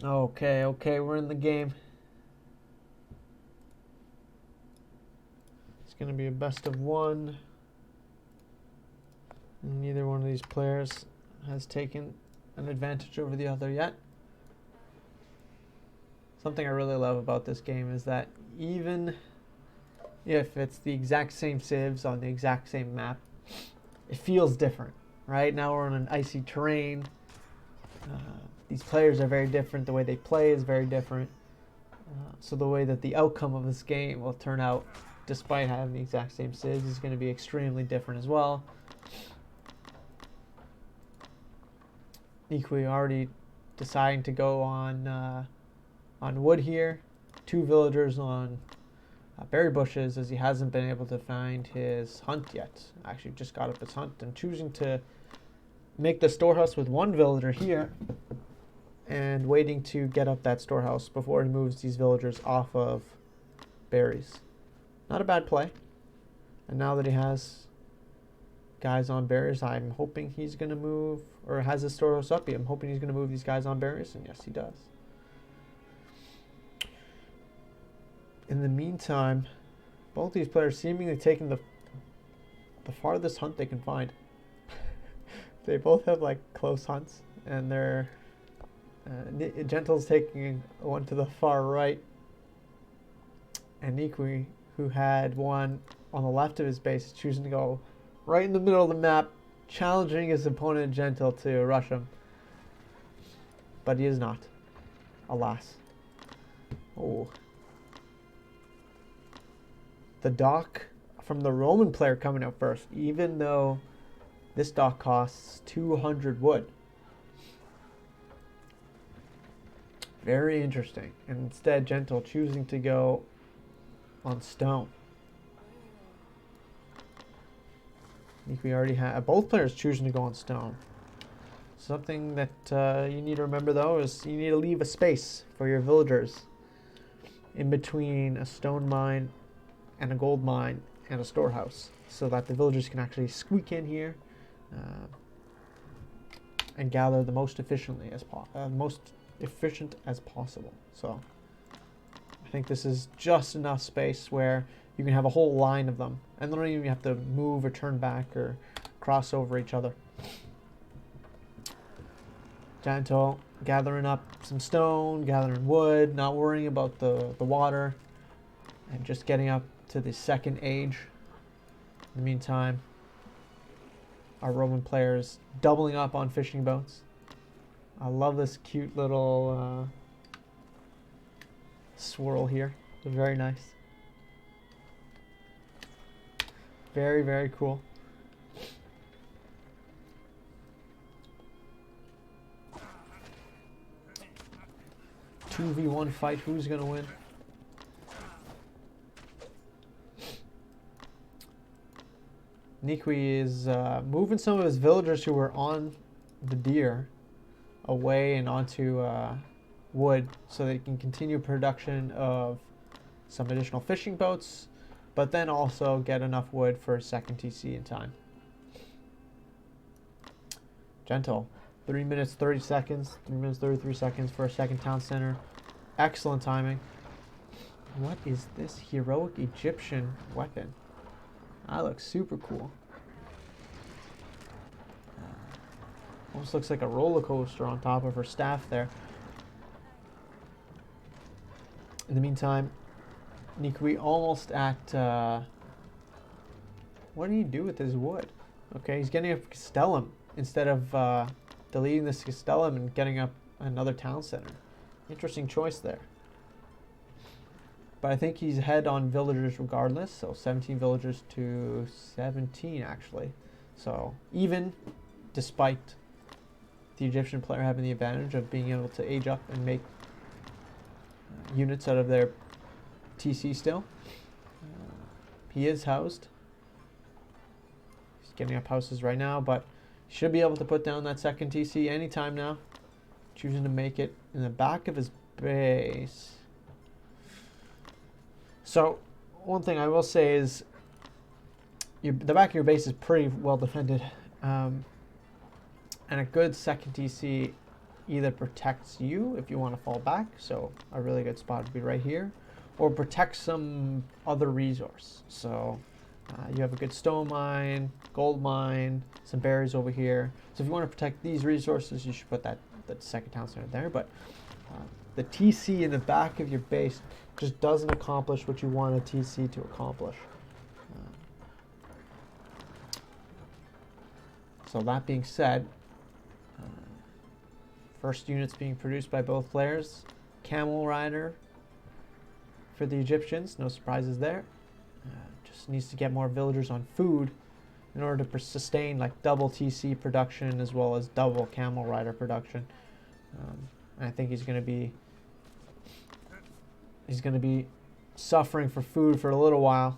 Okay, we're in the game. It's going to be a best of one. And neither one of these players has taken an advantage over the other yet. Something I really love about this game is that even if it's the exact same civs on the exact same map, it feels different. Right now we're on an icy terrain. These players are very different. The way they play is very different. So the way that the outcome of this game will turn out, despite having the exact same civs, is going to be extremely different as well. NiquiHV already deciding to go on wood here. 2 villagers on berry bushes, as he hasn't been able to find his hunt yet. Actually just got up his hunt and choosing to make the storehouse with 1 villager here and waiting to get up that storehouse before he moves these villagers off of berries. Not a bad play. And now that he has guys on berries, I'm hoping he's going to move, or has his storehouse up. I'm hoping he's going to move these guys on berries, and yes, he does. In the meantime, both these players seemingly taking the farthest hunt they can find. They both have like close hunts, and they're Gentle's taking one to the far right, and NiquiHV, who had one on the left of his base, is choosing to go right in the middle of the map, challenging his opponent Gentle to rush him. But he is not, alas. Oh. The dock from the Roman player coming out first, even though this dock costs 200 wood. Very interesting. And instead, Gentle choosing to go on stone. I think we already have both players choosing to go on stone. Something that you need to remember, though, is you need to leave a space for your villagers in between a stone mine and a gold mine and a storehouse, so that the villagers can actually squeak in here and gather the most efficiently as most efficient as possible. So I think this is just enough space where you can have a whole line of them, and they don't even have to move or turn back or cross over each other. Gentle gathering up some stone, gathering wood, not worrying about the water, and just getting up to the second age. In the meantime, our Roman players doubling up on fishing boats. I love this cute little swirl here. It's very nice. Very, very cool. Two v1 fight. Who's gonna win? NiquiHV is moving some of his villagers who were on the deer away and onto wood, so they can continue production of some additional fishing boats, but then also get enough wood for a second TC in time. Gentle, 3 minutes 30 seconds, 3 minutes 33 seconds for a second town center. Excellent timing. What is this heroic Egyptian weapon? That looks super cool. Almost looks like a roller coaster on top of her staff there. In the meantime, NiquiHV almost at... what do you do with his wood? Okay, he's getting a castellum instead of deleting this castellum and getting up another town center. Interesting choice there. But I think he's ahead on villagers regardless. So 17 villagers to 17 actually. So even despite the Egyptian player having the advantage of being able to age up and make units out of their TC still. He is housed. He's getting up houses right now, but he should be able to put down that second TC anytime now. Choosing to make it in the back of his base. So, one thing I will say is the back of your base is pretty well defended. And a good second TC either protects you if you want to fall back, so a really good spot would be right here, or protects some other resource. So you have a good stone mine, gold mine, some berries over here. So if you want to protect these resources, you should put that second town center there. But the TC in the back of your base just doesn't accomplish what you want a TC to accomplish. So that being said, first units being produced by both players. Camel Rider for the Egyptians, no surprises there. Just needs to get more villagers on food in order to sustain like double TC production as well as double Camel Rider production. And I think he's going to be suffering for food for a little while.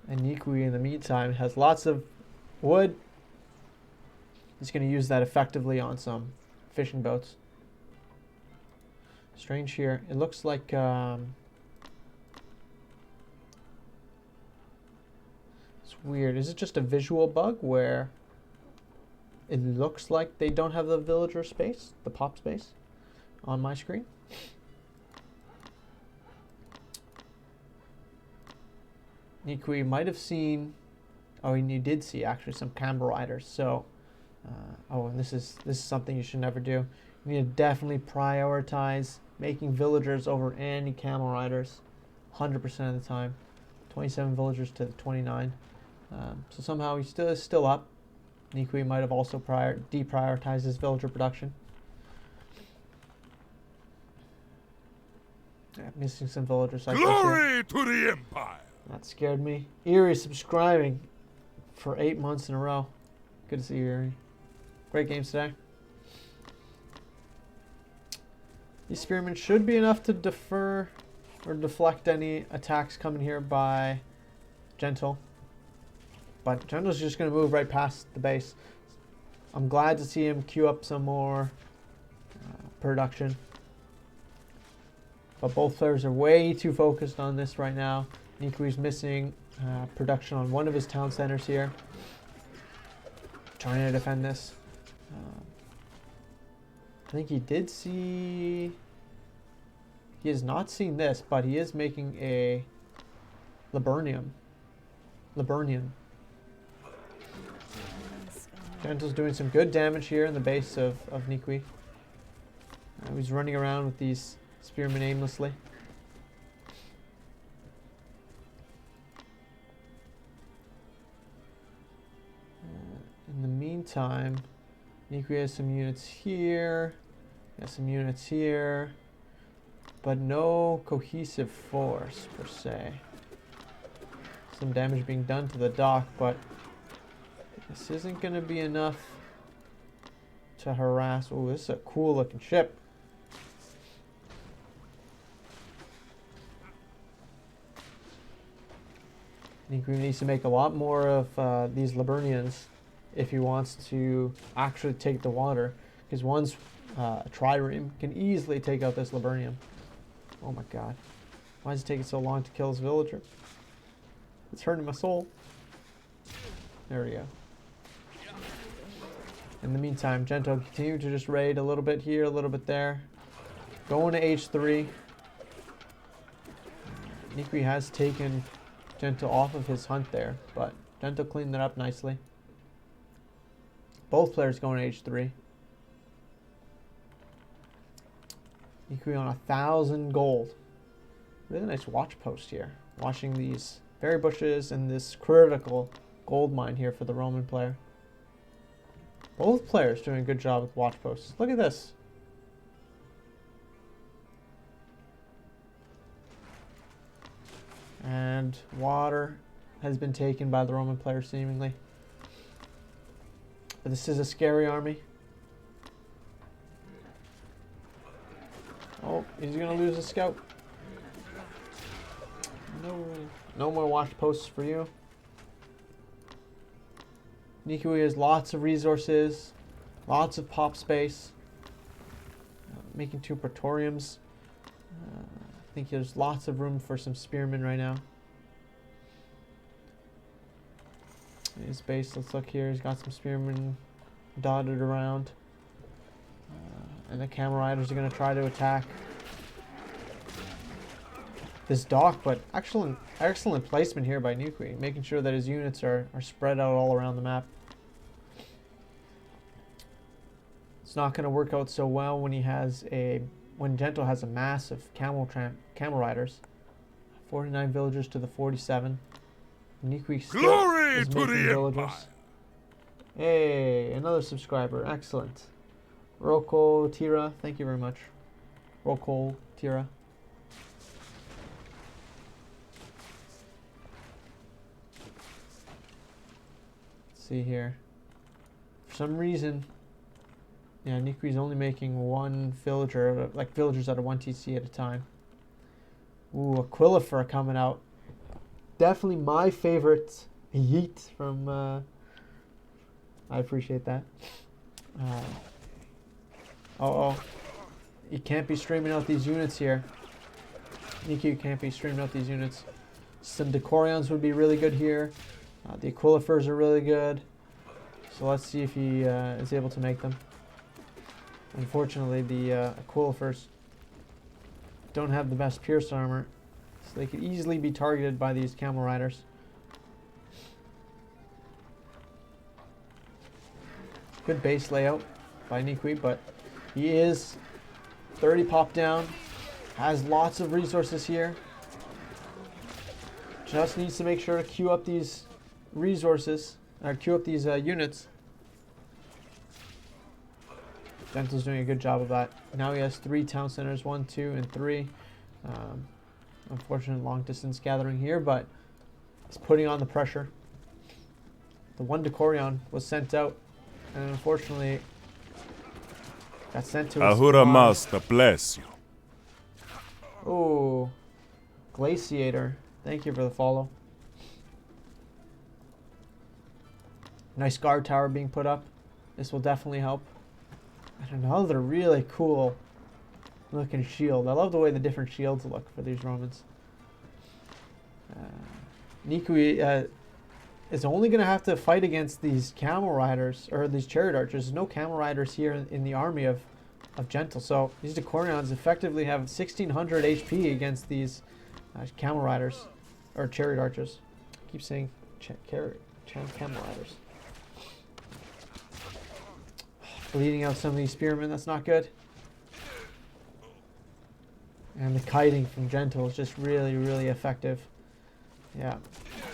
And Nikui, in the meantime, has lots of wood. He's going to use that effectively on some fishing boats. Strange here. It looks like it's weird. Is it just a visual bug where it looks like they don't have the villager space, the pop space, on my screen? Nikui might have seen, oh, and you did see actually some camel riders. So, oh, and this is something you should never do. You need to definitely prioritize making villagers over any camel riders, 100% of the time. 27 villagers to 29. So somehow he is still up. Nikui might have also deprioritized his villager production. Yeah, missing some villagers. Glory to the Empire! That scared me. Erie subscribing for 8 months in a row. Good to see you, Erie. Great games today. These spearmen should be enough to defer or deflect any attacks coming here by Gentle. But Gentle's just going to move right past the base. I'm glad to see him queue up some more production. But both players are way too focused on this right now. Nikui's missing production on one of his town centers here. Trying to defend this. I think he did see... He has not seen this, but he is making a Liburnian. Gentle's doing some good damage here in the base of Nikui. He's running around with these spearmen aimlessly. In the meantime, Nikui has some units here, has some units here, but no cohesive force per se. Some damage being done to the dock, but this isn't going to be enough to harass. Oh, this is a cool looking ship. Nikui needs to make a lot more of these Liburnians if he wants to actually take the water, because one's trireme can easily take out this Liburnian. Oh my god. Why is it taking so long to kill his villager? It's hurting my soul. There we go. In the meantime, Gento continue to just raid a little bit here, a little bit there. Going to H3. Nikui has taken Gento off of his hunt there, but Gento cleaned it up nicely. Both players going to H3. Nikui on 1,000 gold. Really nice watch post here. Watching these berry bushes and this critical gold mine here for the Roman player. Both players doing a good job with watch posts. Look at this. And water has been taken by the Roman player seemingly. But this is a scary army. Oh, he's going to lose a scout. No more watch posts for you. Nikui has lots of resources, lots of pop space. Making 2 praetoriums. I think there's lots of room for some spearmen right now. His base, let's look here. He's got some spearmen dotted around. And the camel riders are going to try to attack this dock, but excellent placement here by Niqui, making sure that his units are spread out all around the map. It's not going to work out so well when when Gentle has a mass of camel riders. 49 villagers to the 47. Niqui still Glory is to making the villagers. Empire! Hey, another subscriber. Excellent. Roko Tira, thank you very much. Roko Tira. Let's see here. For some reason, yeah, Niqui's only making one villager, like villagers out of 1 TC at a time. Ooh, Aquilifer coming out. Definitely my favorite yeet from, I appreciate that. You can't be streaming out these units here. Niqui can't be streaming out these units. Some Decorions would be really good here. The Aquilifers are really good. So let's see if he is able to make them. Unfortunately, the Aquilifers don't have the best Pierce armor, so they could easily be targeted by these Camel Riders. Good base layout by Niqui, but he is 30 pop down, has lots of resources here. Just needs to make sure to queue up these resources, or queue up these units. Gentle's doing a good job of that. Now he has 3 town centers, 1, 2, and 3. Unfortunate long distance gathering here, but he's putting on the pressure. The one Decorion was sent out, and unfortunately got sent to his Ahura squad. Master bless you. Oh, Glaciator. Thank you for the follow. Nice guard tower being put up. This will definitely help. And another really cool looking shield. I love the way the different shields look for these Romans. Niqui is only going to have to fight against these camel riders, or these chariot archers. There's no camel riders here in the army of Gentle. So these Decorions effectively have 1600 HP against these camel riders, or chariot archers. I keep saying camel riders. Bleeding out some of these spearmen, that's not good. And the kiting from Gentle is just really, really effective. Yeah,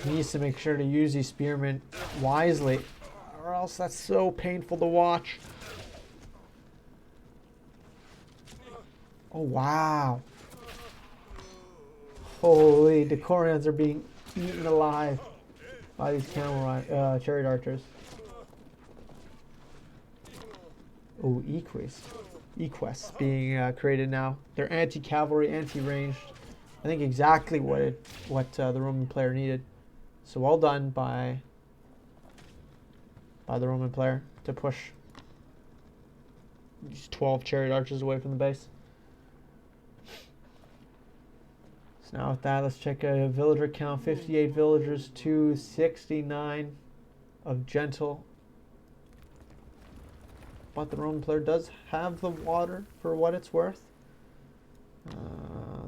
he needs to make sure to use these spearmen wisely, or else that's so painful to watch. Oh, wow. Holy, Decorions are being eaten alive by these chariot archers. Oh, Equests being created now. They're anti-cavalry, anti-ranged. I think exactly what the Roman player needed. So well done by the Roman player to push these 12 chariot archers away from the base. So now with that, let's check a villager count. 58 villagers to 69 of Gentle. But the Roman player does have the water for what it's worth.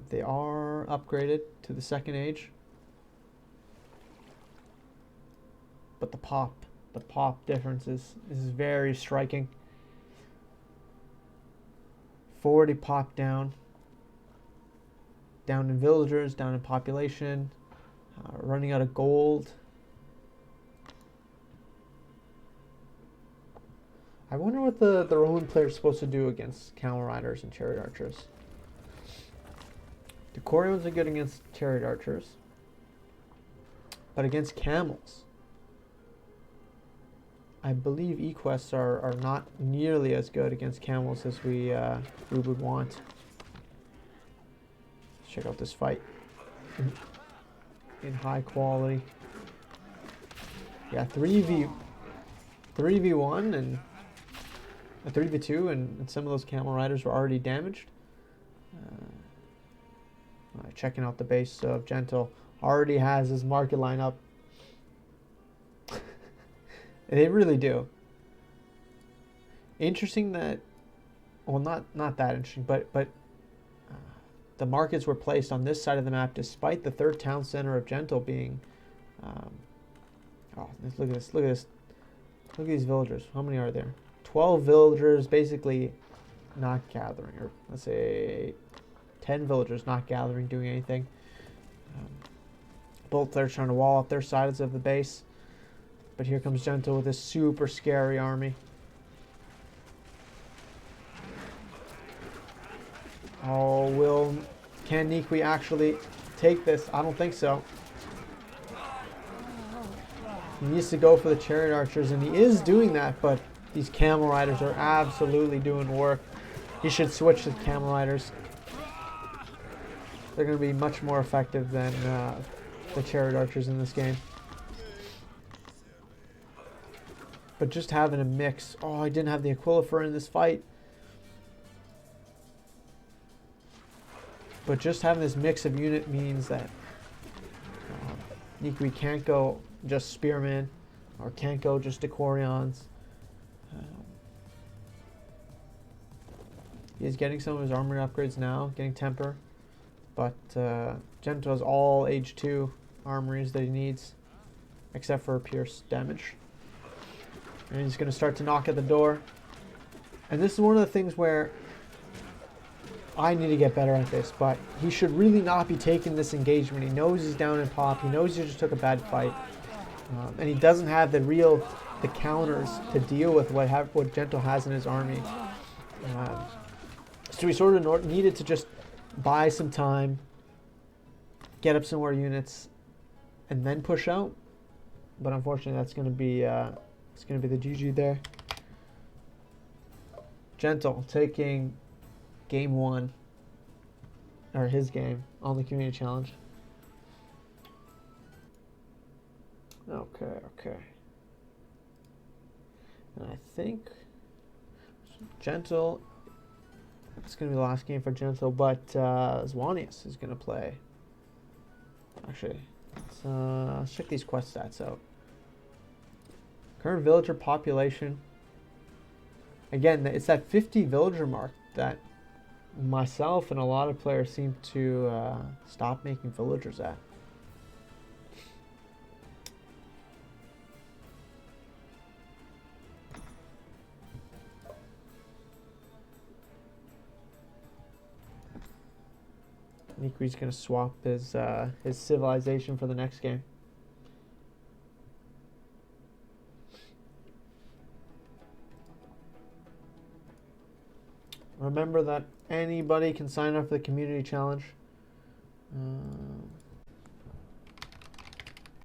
They are upgraded to the 2nd age. But the pop difference is very striking. 40 pop down. Down in villagers, down in population. Running out of gold. I wonder what the Roman player is supposed to do against camel riders and chariot archers. Decorions are good against chariot archers, but against camels, I believe Equests are not nearly as good against camels as we would want. Let's check out this fight in high quality. Yeah, 3v1 and a 3v2, and some of those camel riders were already damaged. Checking out the base of Gentle. Already has his market line up. They really do. Interesting that, well, not that interesting, but the markets were placed on this side of the map despite the third town center of Gentle being. Oh, look at this! Look at this! Look at these villagers. How many are there? 12 villagers basically not gathering, or let's say 10 villagers not gathering, doing anything. Both players trying to wall up their sides of the base. But here comes Gentle with this super scary army. Oh, can Niqui actually take this? I don't think so. He needs to go for the chariot archers, and he is doing that, but these camel riders are absolutely doing work. He should switch to camel riders. They're going to be much more effective than the chariot archers in this game. But just having a mix. Oh, I didn't have the Aquilifer in this fight. But just having this mix of unit means that Niqui can't go just Spearman or can't go just Decorions. He is getting some of his armory upgrades now, getting temper. But Gentle has all age 2 armories that he needs, except for pierce damage. And he's going to start to knock at the door. And this is one of the things where I need to get better at this, but he should really not be taking this engagement. He knows he's down in pop. He knows he just took a bad fight. And he doesn't have the counters to deal with what Gentle has in his army. So he sort of needed to just buy some time, get up some more units, and then push out. But unfortunately, that's going to be it's going to be the GG there. Gentle taking game 1, or his game, on the community challenge. Okay. And I think Gentle, it's going to be the last game for Gentle, but Zwanius is going to play. Actually, let's check these quest stats out. Current villager population. Again, it's that 50 villager mark that myself and a lot of players seem to stop making villagers at. Niqui's going to swap his civilization for the next game. Remember that anybody can sign up for the community challenge.